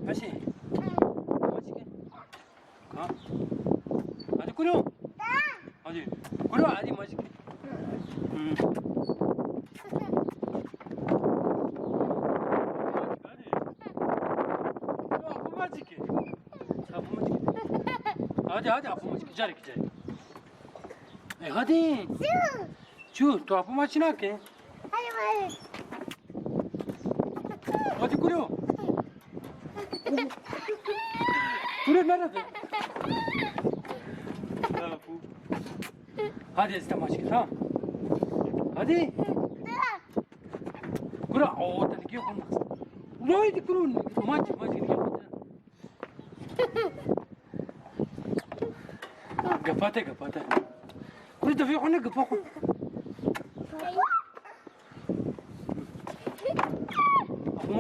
Maçî. Maçî ke. Ka. Hadi kuru. Hadi. Kuru hadi maçî ke. Hadi hadi apa maçı cari cari. Hadi. Şu tu apa maçı nak ke? Hadi. Hadi kuru. Kuru nerede? Hadi iste maçı ke tamam. Hadi. Kuru o tane ki olmaz. Ulan hadi kuru maçı ke yapma. Gapate. Kuru da fiyo ne gapo. Apa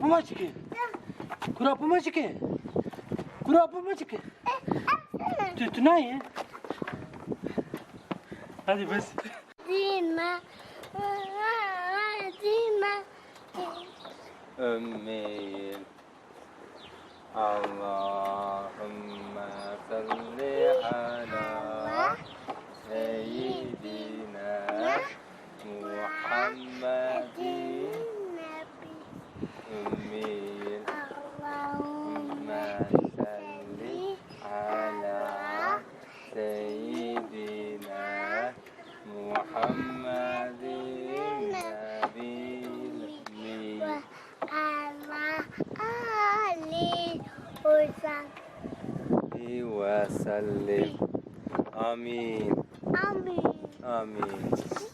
maçı ke? Kuru apa maçı ke? Kuru apa maçı ke? Tutuna ya. Hadi bas. Dima. Amin. Allahümme salli ala seyyidina Muhammedin Amin. Allahümme salli ala seyyidina Muhammedin Nabil ve sellim. Amin. Amin. Amin.